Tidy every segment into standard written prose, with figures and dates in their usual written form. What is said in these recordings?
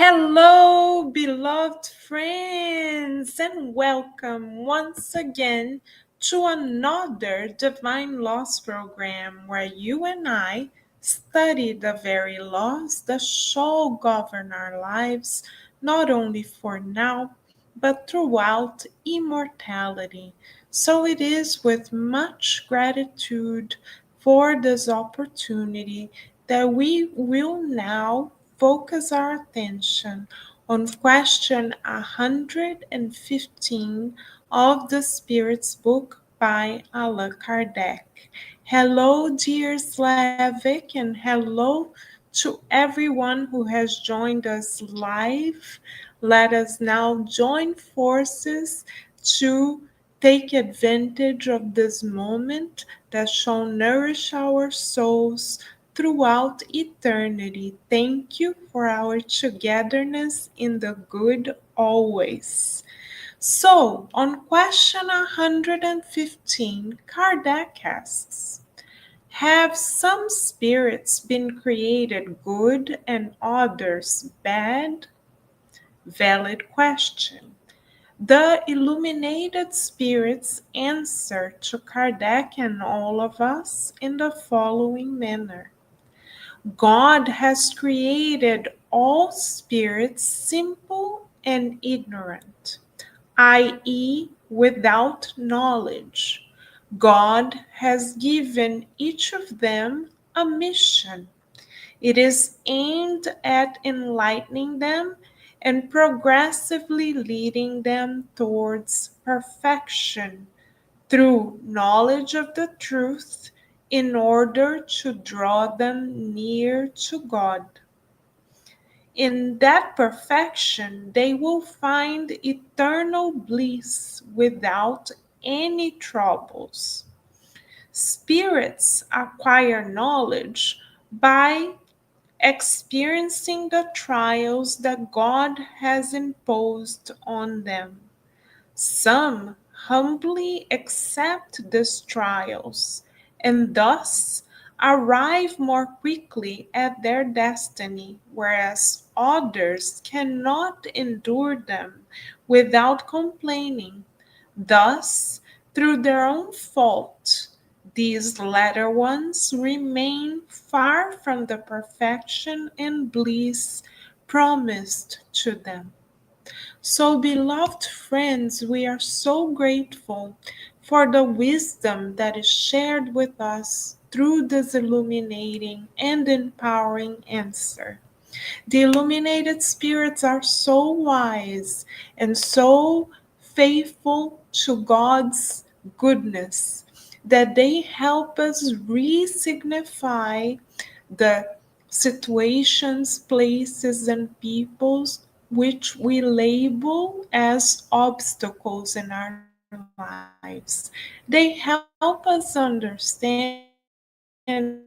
Hello, beloved friends, and welcome once again to another Divine Laws program where you and I study the very laws that shall govern our lives, not only for now, but throughout immortality. So it is with much gratitude for this opportunity that we will now focus our attention on question 115 of the Spirit's Book by Allan Kardec. Hello, dear Slavic, and hello to everyone who has joined us live. Let us now join forces to take advantage of this moment that shall nourish our souls throughout eternity. Thank you for our togetherness in the good always. So, on question 115, Kardec asks, have some spirits been created good and others bad? Valid question. The illuminated spirits answer to Kardec and all of us in the following manner. God has created all spirits simple and ignorant, i.e., without knowledge. God has given each of them a mission. It is aimed at enlightening them and progressively leading them towards perfection through knowledge of the truth in order to draw them near to God. In that perfection, they will find eternal bliss without any troubles. Spirits acquire knowledge by experiencing the trials that God has imposed on them. Some humbly accept these trials and thus arrive more quickly at their destiny, whereas others cannot endure them without complaining. Thus, through their own fault, these latter ones remain far from the perfection and bliss promised to them. So, beloved friends, we are so grateful for the wisdom that is shared with us through this illuminating and empowering answer. The illuminated spirits are so wise and so faithful to God's goodness that they help us re-signify the situations, places, and peoples which we label as obstacles in our lives. They help us understand that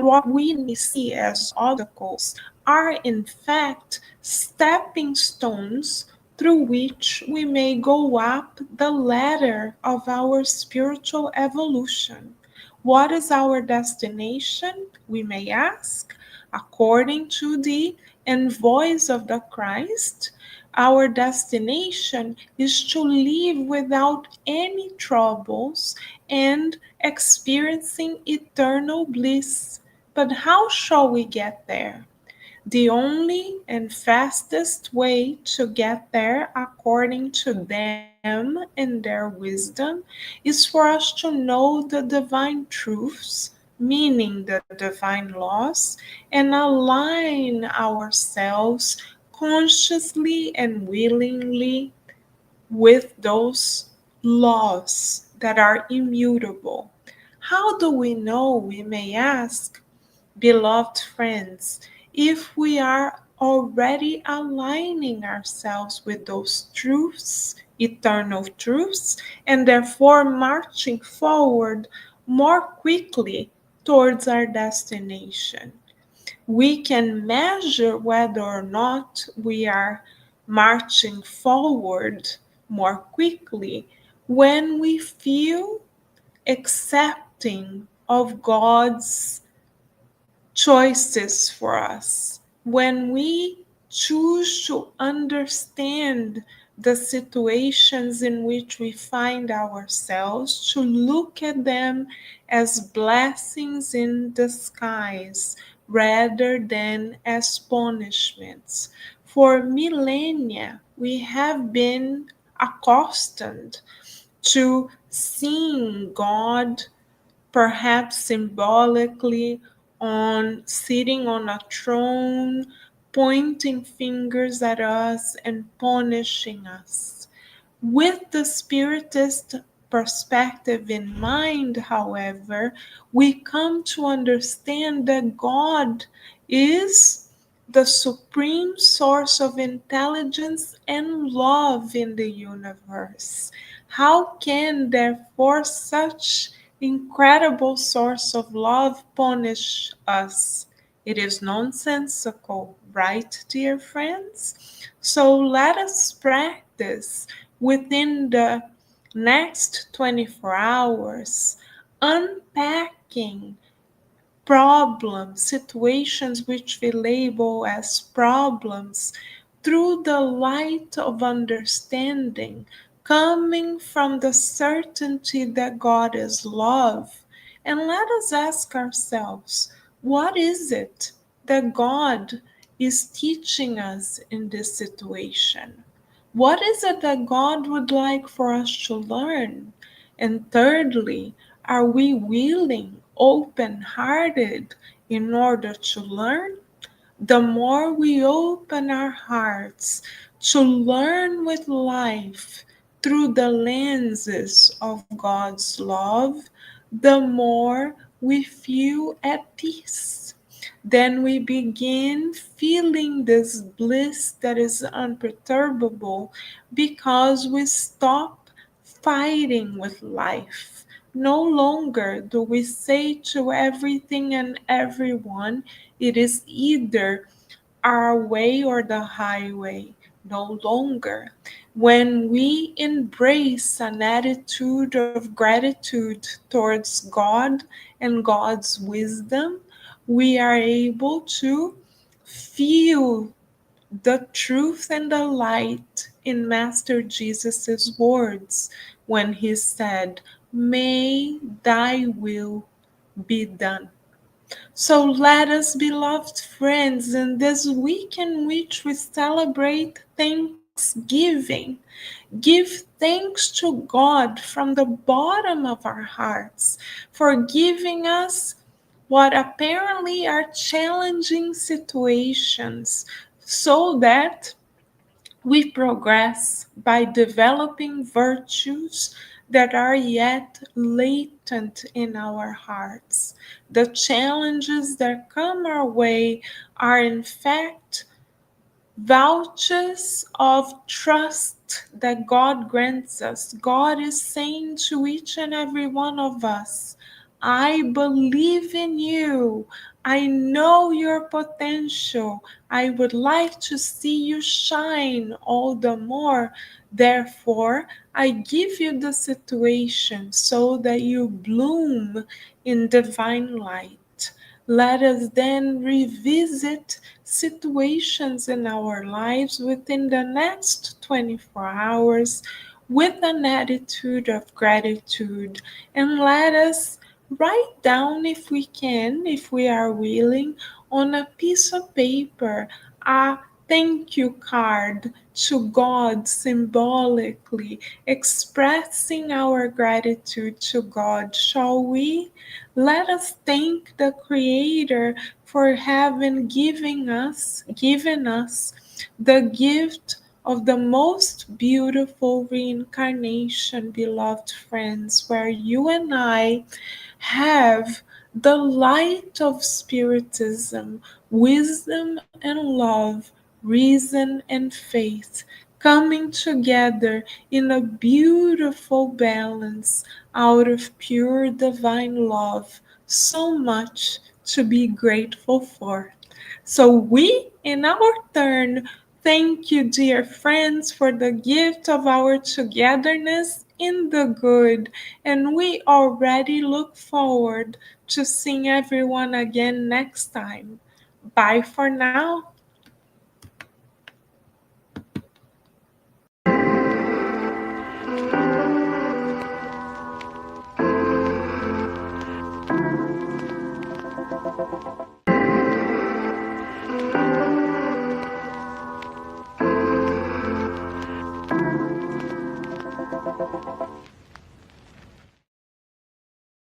what we may see as obstacles are in fact stepping stones through which we may go up the ladder of our spiritual evolution. What is our destination? We may ask. According to the envoys of the Christ, our destination is to live without any troubles and experiencing eternal bliss. But how shall we get there? The only and fastest way to get there, according to them and their wisdom, is for us to know the divine truths, meaning the divine laws, and align ourselves consciously and willingly with those laws that are immutable. How do we know, we may ask? Beloved friends, if we are already aligning ourselves with those truths, eternal truths, and therefore marching forward more quickly towards our destination, we can measure whether or not we are marching forward more quickly when we feel accepting of God's choices for us. when we choose to understand the situations in which we find ourselves, to look at them as blessings in disguise rather than as punishments. For millennia, we have been accustomed to seeing God perhaps symbolically on sitting on a throne, pointing fingers at us and punishing us. With the Spiritist perspective in mind, however, we come to understand that God is the supreme source of intelligence and love in the universe. How can, therefore, such incredible source of love punish us? It is nonsensical, right, dear friends? So let us practice within the next 24 hours unpacking problems, situations which we label as problems, through the light of understanding, coming from the certainty that God is love. And let us ask ourselves, what is it that God is teaching us in this situation? What is it that God would like for us to learn? And thirdly, are we willing, open hearted in order to learn? The more we open our hearts to learn with life through the lenses of God's love, the more we feel at peace. Then we begin feeling this bliss that is unperturbable because we stop fighting with life. No longer do we say to everything and everyone, it is either our way or the highway. No longer. When we embrace an attitude of gratitude towards God and God's wisdom, we are able to feel the truth and the light in Master Jesus' words when he said, "May thy will be done." So let us, beloved friends, in this week in which we celebrate Thanksgiving, give thanks to God from the bottom of our hearts for giving us what apparently are challenging situations so that we progress by developing virtues that are yet latent in our hearts. The challenges that come our way are, in fact, vouchers of trust that God grants us. God is saying to each and every one of us, I believe in you. I know your potential. I would like to see you shine all the more. Therefore, I give you the situation so that you bloom in divine light. Let us then revisit situations in our lives within the next 24 hours with an attitude of gratitude, and let us write down, if we can, if we are willing, on a piece of paper a thank you card to God, symbolically expressing our gratitude to God. Shall we? Let us thank the Creator for having given us the gift of the most beautiful reincarnation, beloved friends, where you and I have the light of Spiritism, wisdom and love, reason and faith coming together in a beautiful balance out of pure divine love. So much to be grateful for. So we, in our turn, thank you, dear friends, for the gift of our togetherness in the good, and we already look forward to seeing everyone again next time. Bye for now.